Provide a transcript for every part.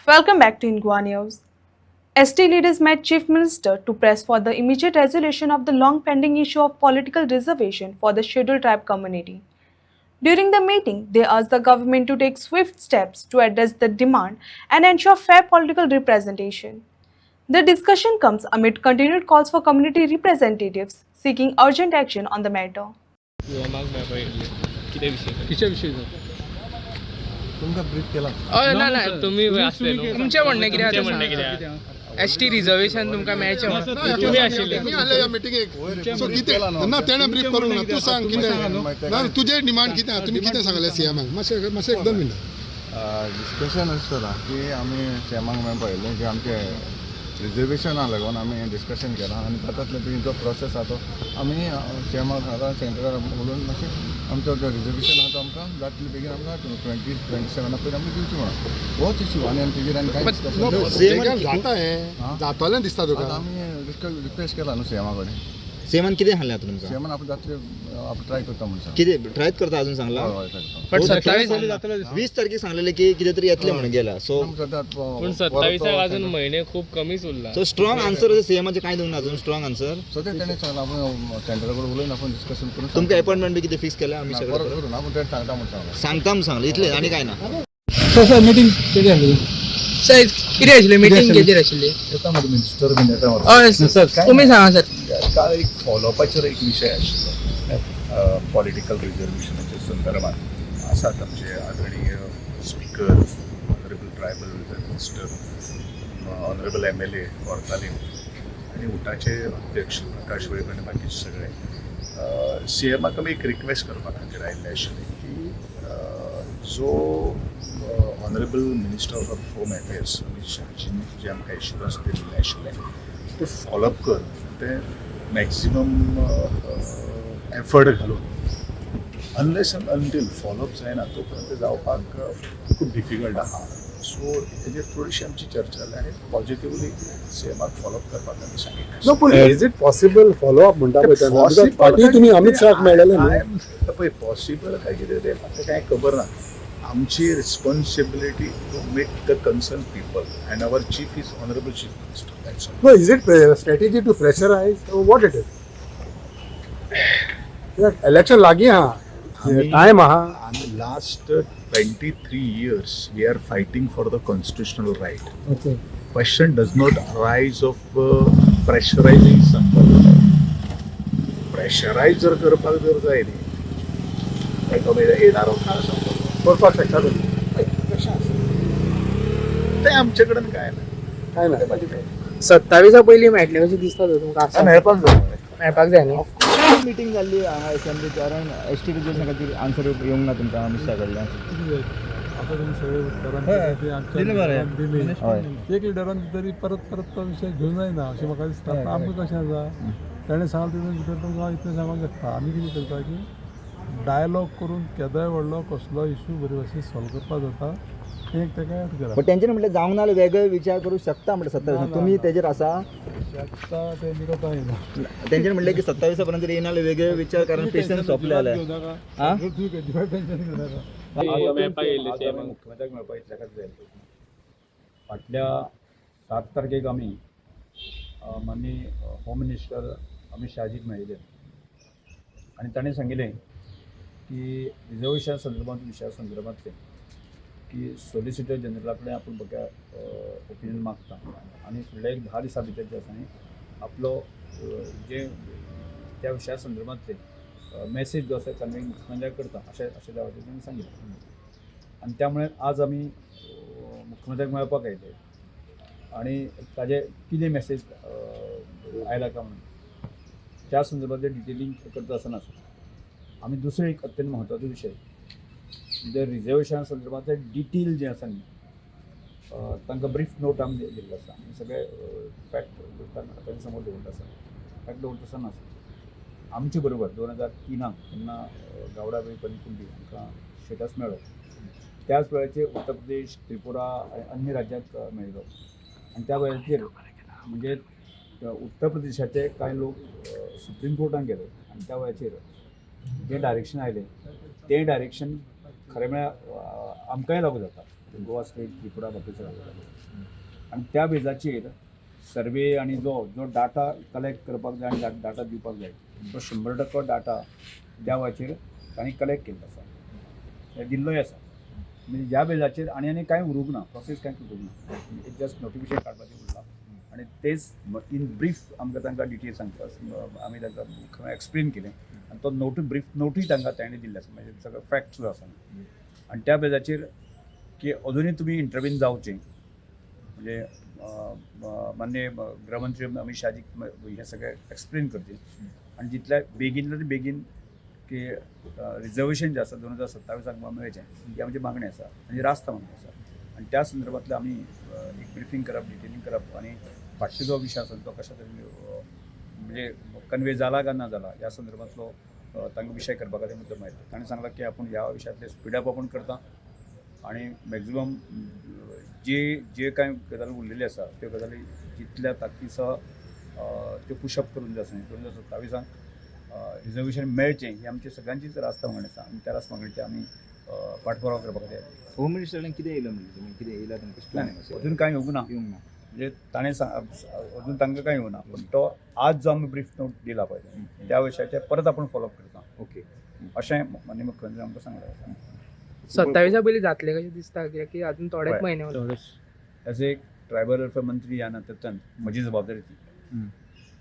Welcome back to Ingwa News. ST leaders met Chief Minister to press for the immediate resolution of the long pending issue of political reservation for the scheduled tribe community. During the meeting, they asked the government to take swift steps to address the demand and ensure fair political representation. The discussion comes amid continued calls for community representatives seeking urgent action on the matter. किच्या विषयी तुमका brief केला ना ना तुम्ही तुमचे म्हणणे कितें ST reservation तुमकां मेळचें तुम्ही आशिल्ले मी आले या मिटिंगेक सो कितें ना तेणे ब्रीफ करूंक ना तूं सांग कितें ना तुजें डिमांड कितें आहा तुमी कितें सांगलें सीएमाक मातशें एक 2 मिनटां डिस्कशन अशें जाला की आमी सीएमाक मेळून पळयलें की आमचे रिजर्वेशनाक लागून आमी डिस्कशन केलां आनी तातूंतलो बेगीन जो प्रोसेस आहा तो आमी सीएमाक हांगा सेंट्रलाक उलोवन मातशें आमचो जो रिजर्वेशन आहा तो आमकां जातले बेगीन आमकां 2027 पयलीं आमकां दिवचें म्हणून होच इशू आनी आमी तेजेर आनी कांय डिस्कशन जाता हें जातलें दिसता तुका आमी रिक्वेस्ट केला न्हू सीएमा कडेन सेमान कितें हाडलें आतां तुमकां सीएमान आपण जातले आपण ट्राय करता म्हणून सांग कितें ट्रायच करता अजून सांगला पण 27 20 तारखेक सांगलेलें की कितें तरी येतलें म्हणून गेला सो पण 27 अजून महिने खूप कमीच उरला सो स्ट्रॉंग आन्सर सीएमाचें कांय दिवंक ना अजून स्ट्रॉंग आन्सर सद्या तेणें सांगलां आपण सेंट्रल कडेन उलयन आपण डिस्कशन करून तुमकां अपॉइंटमेंट बी कितें फिक्स केल्या आमी सगळें बरोबर करून आपण तें सांगता म्हणून सांगलां सांगता म्हणून सांगलें इतलें आनी कांय ना मीटिंग केली आमी सर कितें आशिल्लें मीटिंग केदी आशिल्ली येता मध्ये मिनिस्टर बीन येता मध्ये सर तुम्ही सांगा सर काल एक फॉलोअपाचेर एक विशय आशिल्लो पॉलिटिकल रिजर्वेशनाच्या संदर्भात आसात आमचे आदरणीय speaker honourable tribal minister honourable MLA Cortalim आणि उटाचे अध्यक्ष प्रकाश वेळीप आनी बाकीचे सगळे सीएमाक आमी एक रिक्वेस्ट करपाक हाजीर आयिल्ले आशिल्ले की जो honourable minister of home affairs Amit शाहजीन जे आमकां एश्युरन्स दिल्ले आशिल्ले ते फॉलोअप कर ते मॅक्झिमम एफर्ट घालून अनलेस अँड अनटील फॉलोअप जायना तोपर्यंत जावपाक खूब डिफिकल्ट आहा सो तेजेर थोडीशी आमची चर्चा जाली आनी पॉझिटिव्हली सीएमाक फॉलोअप करपाक आमी सांगिल्लें नो पूण इज इट पॉसिबल फॉलोअप म्हणटा पळय फाटीं तुमी अमित शाहक मेळ्ळेले न्हू पळय पॉसिबल काय कितें तें म्हाका कांय खबर ना आमची responsibility to make the concern people and our chief is honourable chief minister that's all no is it strategy to pressurise what it is election लागीं आहा टायम आहा आमी last 23 years we are fighting for the constitutional right. Okay Question does not arise of pressurizing someone. Pressurize जर करपाक जर जाय न्ही तो येणारो काळ संपलो करपाक शकता तुमी ते आमचे कडेन काय ना काय ना 27 पयलीं मेळटलें अशें दिसता तुमकां मेळपाक जाय मेळपाक जाय न्ही मिटींग जाल्ली हांगा असेंब्ली कारण एसटी रिजर्वेशन खातीर आन्सर येवंक ना तुमकां अमित शाह कडल्यान आता तुम्ही सगळे एक लिडरान तरी परत परत तो विषय घेवन जायना अशें म्हाका दिसता आमकां कशें आसा ताणें सांगलें तितून भितर तुमकां इतलें सांगूंक शकता आमी कितें करता की डायलॉग करून केदोय व्हडलो कसलो इशू बरे भाशेन सॉल्व करपाक जाता एक ताका ऍड करा बट तेंच्यानी म्हटलें जावंक ना वेगळे विचार करूंक शकता म्हणटा 27 तुमी तेजेर आसा शकता ते निरोता येना तेंच्यानी म्हटलें की 27 पर्यंत येना वेगळे विचार कारण पेशंट सोंपले जाल्यार हां टेन्शन घेऊ नका मुख्यमंत्र्याक मेळपाक इतल्याकच जाय फाटल्या 7 तारखेक आमी माननीय होम मिनिस्टर अमित शाहजीक मेळिल्ले आनी ताणें सांगिल्लें की रिजर्वेशन संदर्भांत विशया संदर्भांतले की सॉलिसिटर जनरला कडेन आपूण बघा ओपिनियन मागता आनी फुडल्या एक 10 दिसां भितर जे आसा न्ही आपलो जे त्या विशया संदर्भांतले मेसेज जो आसा कन्वे मुख्यमंत्र्याक करता अशें जावपाचें ताणें सांगिल्लें आनी त्यामुळे आज आमी मुख्यमंत्र्याक मेळपाक आयले आनी ताजे कितें मेसेज आयला काय म्हणून त्या संदर्भांतले डिटेलिंग करता आसतना आमी दुसरो एक अत्यंत म्हत्वाचो विशय जे रिजर्वेशना संदर्भांतले डिटेल जे आसा न्ही तांकां ब्रीफ नोट आमी दिल्लो आसा आनी सगळे फॅक्ट तांचे समोर दवरता आसा फॅक्ट दवरता आसतना आमचे बरोबर 2003 तेन्ना गावडा वेळीपणी कुंडी आमकां स्टेटस मेळ्ळो त्याच वेळाचेर उत्तर प्रदेश त्रिपुरा आनी अन्य राज्यांक मेळिल्लो आनी त्या वेळाचेर म्हणजे उत्तर प्रदेशाचे कांय लोक सुप्रीम कोर्टान गेले आनी त्या वेळाचेर जें डायरेक्शन आयलें तें डायरेक्शन खरें म्हळ्यार आमकांय लागू जाता गोवा स्टेट त्रिपुरा बाकीचे आणि त्या बेजाचेर सर्वे आणि जो डाटा कलेक्ट करपाक जाय आनी डाटा दिवपाक जाय तो 100% डाटा त्या वेळाचेर तांणी कलेक्ट केल्लो आसा ते दिल्लोय आसा म्हणजे ह्या बेजाचेर आनी कांय उरूंक ना प्रोसेस कांय उरूंक ना एक जस्ट नोटिफिकेशन काडपाचें उरलां आणि तेच इन ब्रीफ आमकां तांकां डिटेल सांगता आमी तांकां एक्सप्लेन केलें आनी तो नोटूय तांकां ताणें दिल्ले आसा म्हणजे सगळो फॅक्ट सुद्दां आसा आनी त्या बेजाचेर की अजुनूय तुमी इंटरव्हीन जावचें म्हणजे माननीय गृहमंत्री अमित शाहजीक हे सगळें एक्सप्लेन करचें आनी जितल्या बेगीन की रिजर्वेशन जें आसा 2027 आमकां मेळचें ही आमची मागणी आसा आनी रास्त मागणी आसा आनी त्या संदर्भांतलें आमी एक ब्रिफींग करप डिटेलिंग करप आनी फाटलो जो विशय आसा तो कशा तरेन म्हणजे कन्वे जाला काय ना जाला ह्या संदर्भांतलो तांकां विशय करपा खातीर मुद्दम आयलो ताणें सांगलां की आपूण ह्या विशयांतले स्पीडअप आपूण करता आनी मॅक्झिमम जे कांय गजाली उरलेली आसा त्यो गजाली जितल्या ताकतीसो त्यो पुशअप करून जाय आसा 2027 रिजर्वेशन मेळचें ही आमची सगळ्यांचीच रास्त मागणी आसा आनी त्या रास्त मागणीचे आमी पाठपुरावो करपा खातीर होम मिनिस्टरान कितें येयलं म्हणजे कितें येयला तांकां अजून कांय येवंक ना येवंक ना म्हणजे ताणें अजून तांकां कांय येवंक ना पूण तो आज जो आमी ब्रीफ नोट दिला पळय त्या विशयाचेर परत आपूण फॉलोअप करता ओके अशें माननीय मुख्यमंत्री आमकां सांगलें 27 पयलीं जातलें कशें दिसता कित्याक की अजून थोडेच म्हयने उरले. एज एक ट्रायबल वेलफेअर मंत्री ह्या नात्यान म्हजी जबाबदारी ती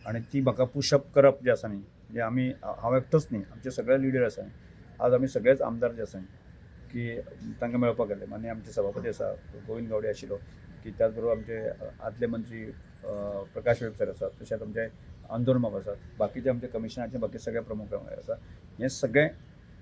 आनी ती म्हाका पुशअप करप जें आसा न्ही म्हणजे आमी हांव एकटोच न्ही आमचे सगळे लिडर आसा आज आमी सगळेच आमदार जे आसा की तांकां मेळपाक गेले माननीय आमचे सभापती आसा गोविंद गावडे आशिल्लो की त्याच बरोबर आमचे आदले मंत्री प्रकाश वेबसर आसात तशेंच आमचे आंदोलन बाब आसात बाकीचे आमचे कमिशनाचे बाकी सगळे प्रमुख आसा हे सगळे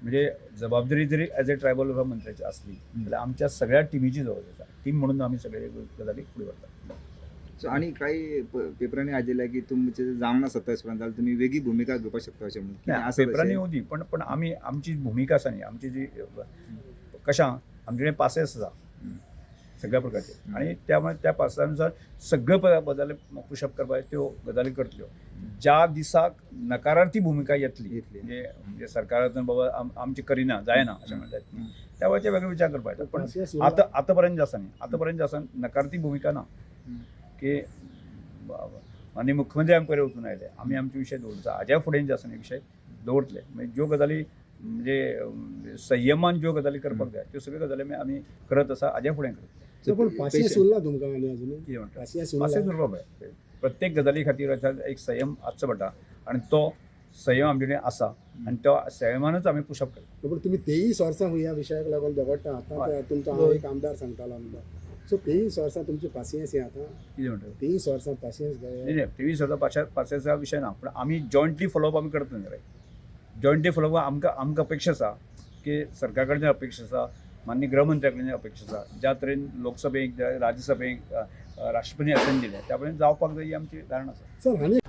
म्हणजे जबाबदारी जरी एज ए ट्रायबल वेलफेअर मंत्र्याची असली जाल्यार आमच्या सगळ्या टिमीची जबाबदारी आसा टीम म्हणून आमी सगळे गजाली फुडें व्हरतात आणि काही पेपरांनी आयिल्लें की तुमचे जावंक ना 27 पर्यंत जाल्यार तुमी वेगळी भुमिका घेवपाक शकता अशें म्हणून पेपरांनी येवं दी पण आमी आमची भुमिका आसा न्ही आमची जी कशा आमचे कडेन पासेस आसा सगळ्या प्रकारचे आणि त्यामुळे त्या पासानुसार सगळे गजाली पुशअप करपाच्यो त्यो गजाली करतल्यो ज्या दिसाक नकारार्थी भुमिका येतली म्हणजे सरकारांतून बाबा आमची करिना जायना अशें म्हणटात त्या वेळाचेर वेगळे विचार करपाक येता पण आतां पर्यंत जे आसा नकारार्थी भुमिका ना की माननीय मुख्यमंत्री आमचे कडेन वचून आयले आमी आमचे विशय दवरता हाज्या फुडें जे आसा न्ही विशय दवरतले म्हणजे ज्यो गजाली म्हणजे संयमान ज्यो गजाली करपाक जाय त्यो सगळ्यो गजाली आमी करत आसा हाज्या फुडें करत पण पासियेंस उरला तुमकां आनी अजून कितें म्हणटा पासियेंस पासियेंस उरपा पळय प्रत्येक गजाली खातीर एक संयम आसचो पडटा आनी तो संयम आमचे कडेन आसा आनी तो संयमानूच आमी पुशअप करता पण तुमी तेही सोर्सां ह्या विशयाक लागून झगडटा आतां तुमचो हांव एक आमदार सांगतालो आमदार सो तेही सोर्सां तुमची पासियेंस हें आतां कितें म्हणटा तेही सोर्सां पासियेंस नाही तेवीस पासियेंसा विशय ना पण आमी जॉयंटली फॉलोअप आमी करता न्ही रे जॉयंटली फॉलोअप आमकां अपेक्षा आसा की सरकार कडल्यान अपेक्षा आसा माननीय गृहमंत्र्या कडल्यान अपेक्षा आसा ज्या तरेन लोकसभेक राज्यसभेक राष्ट्रपती असेंब्ली दिल्या त्या पर्यंत जावपाक जाय ही आमची धारणा आसा सर आनी